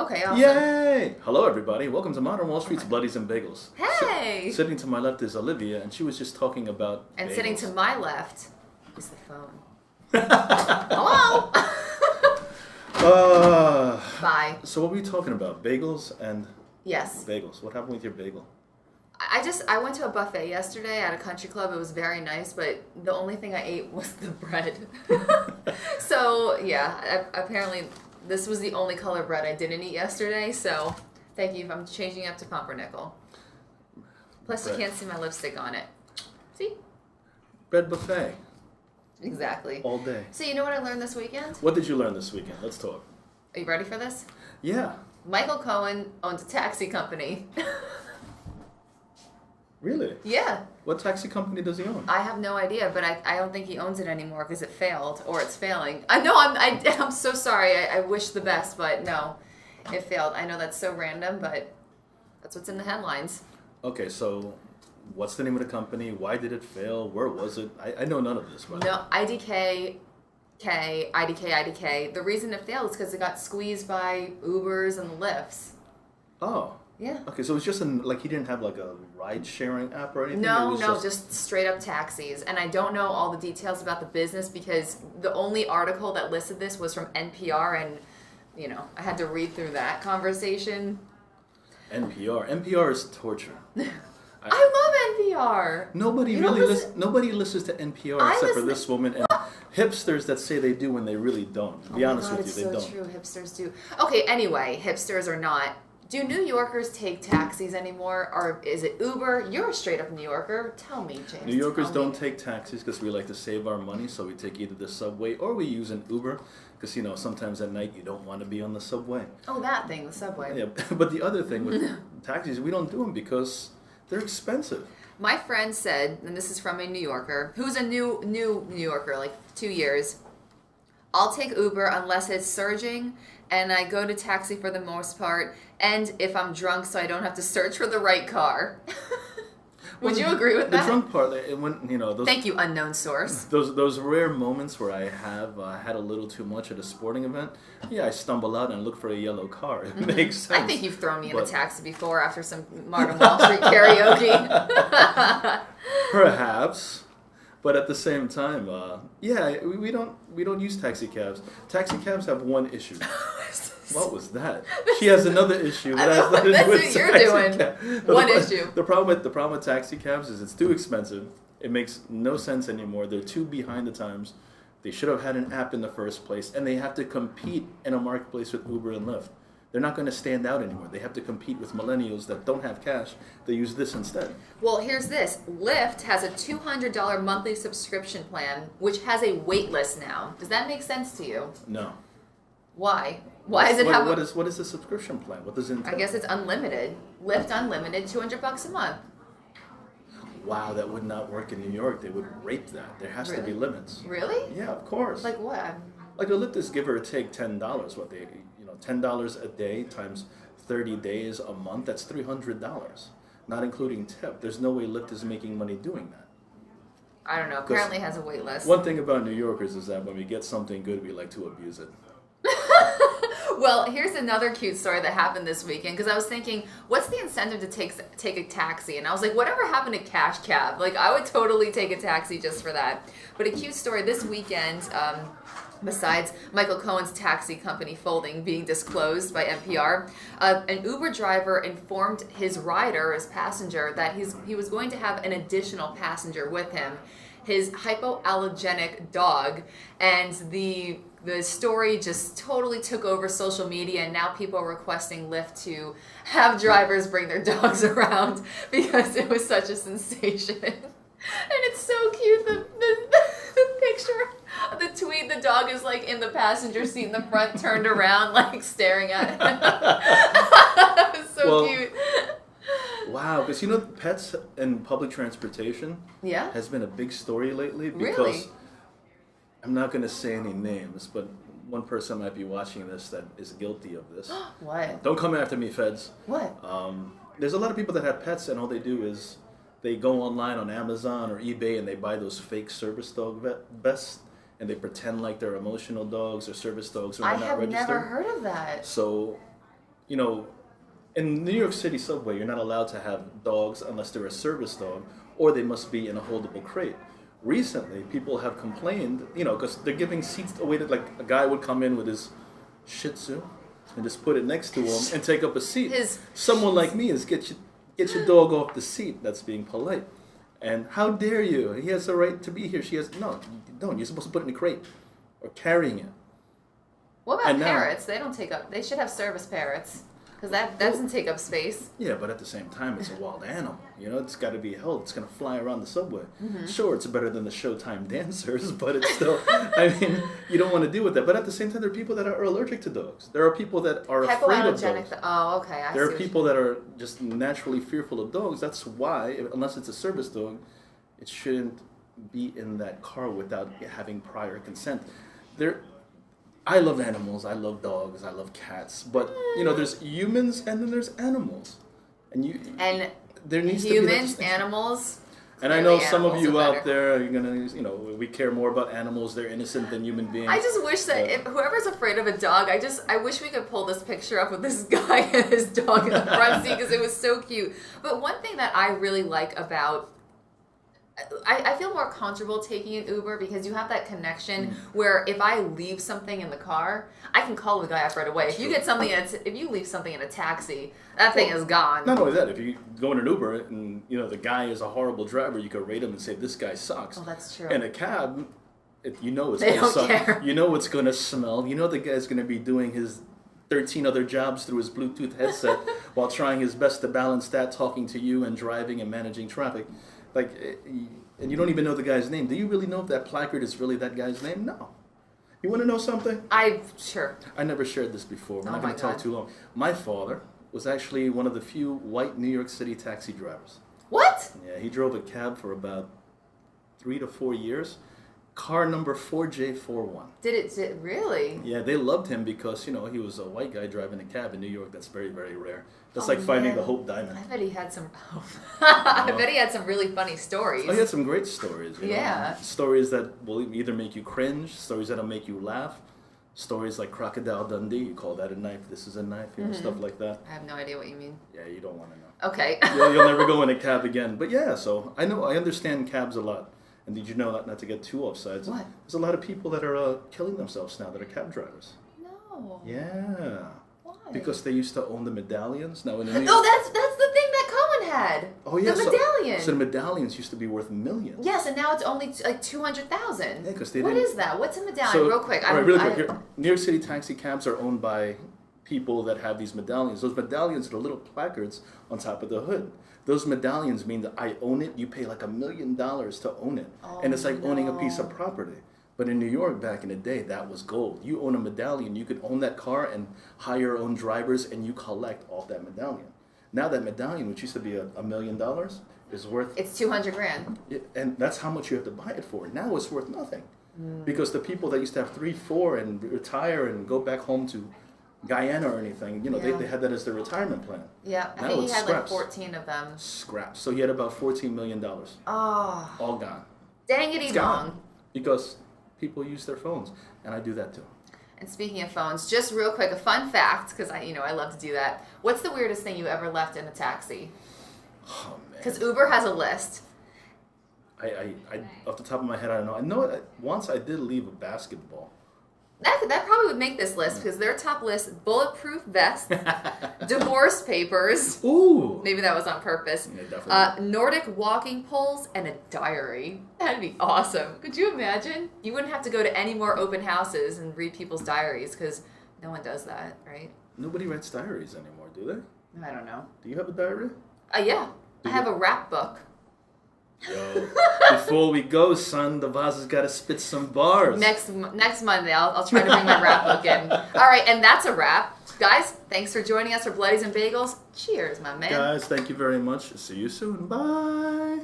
Okay, awesome. Yay! Hello, everybody. Welcome to Modern Wall Street's Bloodies and Bagels. Hey! Sitting to my left is Olivia, and she was just talking about And bagels. sitting to my left is the phone. Hello? Bye. So what were we talking about? Bagels and Yes. bagels. What happened with your bagel? I went to a buffet yesterday at a country club. It was very nice, but the only thing I ate was the bread. So, yeah, apparently this was the only color bread I didn't eat yesterday, so thank you. I'm changing up to pumpernickel. Plus, Bread. you can't see my lipstick on it. See? Bread buffet. Exactly. All day. So, you know what I learned this weekend? What did you learn this weekend? Let's talk. Are you ready for this? Yeah. Michael Cohen owns a taxi company. Really? Yeah. What taxi company does he own? I have no idea, but I don't think he owns it anymore because it failed, or it's failing. I know, I'm so sorry. I wish the best, but no, it failed. I know that's so random, but that's what's in the headlines. Okay, so what's the name of the company? Why did it fail? Where was it? I know none of this. But No, IDK. The reason it failed is because it got squeezed by Ubers and Lyfts. Oh. Yeah. Okay, so it's just like he didn't have like a ride-sharing app or anything? No, It was just straight up taxis. And I don't know all the details about the business because the only article that listed this was from NPR, and, you know, I had to read through that conversation. NPR. NPR is torture. I love NPR. Nobody nobody listens to NPR I except for listen- this woman and hipsters that say they do when they really don't. To be honest with you, it's they so don't. true. Hipsters do. Okay, anyway, hipsters or not, do New Yorkers take taxis anymore, or is it Uber? You're a straight up New Yorker. Tell me, James. New Yorkers tell me. don't take taxis because we like to save our money, so we take either the subway or we use an Uber because, you know, sometimes at night you don't want to be on the subway. Oh, that thing, the subway. Yeah, but the other thing with taxis, we don't do them because they're expensive. My friend said, and this is from a New Yorker, who's a new New Yorker, like 2 years, I'll take Uber unless it's surging, and I go to taxi for the most part, and if I'm drunk so I don't have to search for the right car. Would you agree with that? The drunk part, when, you know, those, Thank you, unknown source. those rare moments where I have had a little too much at a sporting event, yeah, I stumble out and look for a yellow car. It makes sense. I think you've thrown me in a But- taxi before after some Modern Wall Street karaoke. Perhaps, but at the same time, yeah, we don't use taxi cabs. Taxi cabs have one issue. What was that? She has another issue that has nothing to That's do with what you're taxi doing. cab. One issue. The problem with taxi cabs is it's too expensive. It makes no sense anymore. They're too behind the times. They should have had an app in the first place, and they have to compete in a marketplace with Uber and Lyft. They're not going to stand out anymore. They have to compete with millennials that don't have cash. They use this instead. Well, here's this. Lyft has a $200 monthly subscription plan, which has a wait list now. Does that make sense to you? No. Why? Why does it have what is the subscription plan? What does it entail? I guess it's unlimited. Lyft Unlimited, $200 a month. Wow, that would not work in New York. They would rape that. There has to be Really? limits. Really? Yeah, of course. Like what? Like a Lyft is give or take $10. What they, you know, $10 a day times 30 days a month. That's $300, not including tip. There's no way Lyft is making money doing that. I don't know. Apparently it has a wait list. One thing about New Yorkers is that when we get something good, we like to abuse it. Well, here's another cute story that happened this weekend because I was thinking, what's the incentive to take a taxi? And I was like, whatever happened to Cash Cab? Like, I would totally take a taxi just for that. But a cute story this weekend, besides Michael Cohen's taxi company folding being disclosed by NPR, an Uber driver informed his rider, his passenger, that he was going to have an additional passenger with him, his hypoallergenic dog, and the story just totally took over social media, and now people are requesting Lyft to have drivers bring their dogs around because it was such a sensation. And it's so cute, the picture, the tweet, the dog is like in the passenger seat in the front, turned around, like staring at it. It's so cute. Wow, because you know, pets in public transportation Yeah? has been a big story lately because Really? I'm not going to say any names, but one person might be watching this that is guilty of this. What? Don't come after me, feds. What? There's a lot of people that have pets, and all they do is they go online on Amazon or eBay and they buy those fake service dog vests, and they pretend like they're emotional dogs or service dogs when I they're not have registered. never heard of that. So you know, in New York City subway, you're not allowed to have dogs unless they're a service dog, or they must be in a holdable crate. Recently, people have complained, you know, because they're giving seats away that, like, a guy would come in with his Shih Tzu and just put it next to him and take up a seat. Someone like me is get your dog off the seat. That's being polite. And how dare you? He has the right to be here. She has no. You don't. You're supposed to put it in a crate or carrying it. What about parrots? They don't take up. They should have service parrots. Because that doesn't take up space. Yeah, but at the same time, it's a wild animal. You know, it's got to be held. It's going to fly around the subway. Mm-hmm. Sure, it's better than the Showtime dancers, but it's still, I mean, you don't want to deal with that. But at the same time, there are people that are allergic to dogs. There are people that are afraid of dogs. Oh, okay. There are people that are just naturally fearful of dogs. That's why, unless it's a service dog, it shouldn't be in that car without having prior consent. I love animals. I love dogs. I love cats. But you know, there's humans and then there's animals, there needs to be humans, animals. And I know some of you out there are gonna, you know, we care more about animals. They're innocent than human beings. I just wish that if whoever's afraid of a dog, I wish we could pull this picture up with this guy and his dog in the front seat because it was so cute. But one thing that I really like about I feel more comfortable taking an Uber because you have that connection where if I leave something in the car, I can call the guy up right away. If you get something, if you leave something in a taxi, that thing is gone. Not only that, if you go in an Uber and you know the guy is a horrible driver, you could rate him and say this guy sucks. Oh, that's true. In a cab, you know it's going to suck. Care. You know it's going to smell. You know the guy's going to be doing his 13 other jobs through his Bluetooth headset while trying his best to balance that, talking to you and driving and managing traffic. Like, and you don't even know the guy's name. Do you really know if that placard is really that guy's name? No. You want to know something? Sure. I never shared this before. We're not going to talk too long. My father was actually one of the few white New York City taxi drivers. What? Yeah, he drove a cab for about 3 to 4 years. Car number 4J41. Did it really? Yeah, they loved him because, you know, he was a white guy driving a cab in New York. That's very, very rare. That's like finding the Hope Diamond. I bet he had some. I bet he had some really funny stories. Oh, he had some great stories. You know? Stories that will either make you cringe, stories that'll make you laugh, stories like Crocodile Dundee. You call that a knife? This is a knife. You know, stuff like that. I have no idea what you mean. Yeah, you don't want to know. Okay. You'll never go in a cab again. But yeah, so I understand cabs a lot. And did you know, not to get too offsides, what? There's a lot of people that are killing themselves now that are cab drivers. No. Yeah. Why? Because they used to own the medallions. Now, that's the thing that Cohen had. Oh yeah, the medallion. So the medallions used to be worth millions. Yes, and now it's only like 200,000. Yeah, because they What didn't. is that? What's a medallion? So, real quick. Real quick. Here, New York City taxi cabs are owned by people that have these medallions. Those medallions are the little placards on top of the hood. Those medallions mean that I own it. You pay like $1 million to own it. Oh, and it's like owning a piece of property. But in New York back in the day, that was gold. You own a medallion, you could own that car and hire your own drivers and you collect off that medallion. Now that medallion, which used to be $1 million, is worth... It's 200 grand. And that's how much you have to buy it for. Now it's worth nothing. Because the people that used to have 3, 4 and retire and go back home to Guyana or anything, you know, they had that as their retirement plan. Yeah, I think he had like 14 of them. Scraps. So he had about $14 million. Oh. All gone. Dangity dong. Because people use their phones, and I do that too. And speaking of phones, just real quick, a fun fact, because I love to do that. What's the weirdest thing you ever left in a taxi? Oh man. Because Uber has a list. I off the top of my head, I don't know. I know once I did leave a basketball. That probably would make this list because their top list: bulletproof vest, divorce papers. Ooh. Maybe that was on purpose. Yeah, definitely. Nordic walking poles and a diary. That'd be awesome. Could you imagine? You wouldn't have to go to any more open houses and read people's diaries because no one does that, right? Nobody writes diaries anymore, do they? I don't know. Do you have a diary? Yeah. I have a rap book. Yo, before we go, son, the boss has got to spit some bars. Next Monday, I'll try to bring my rap book in. All right, and that's a wrap. Guys, thanks for joining us for Bloodies and Bagels. Cheers, my man. Guys, thank you very much. See you soon. Bye.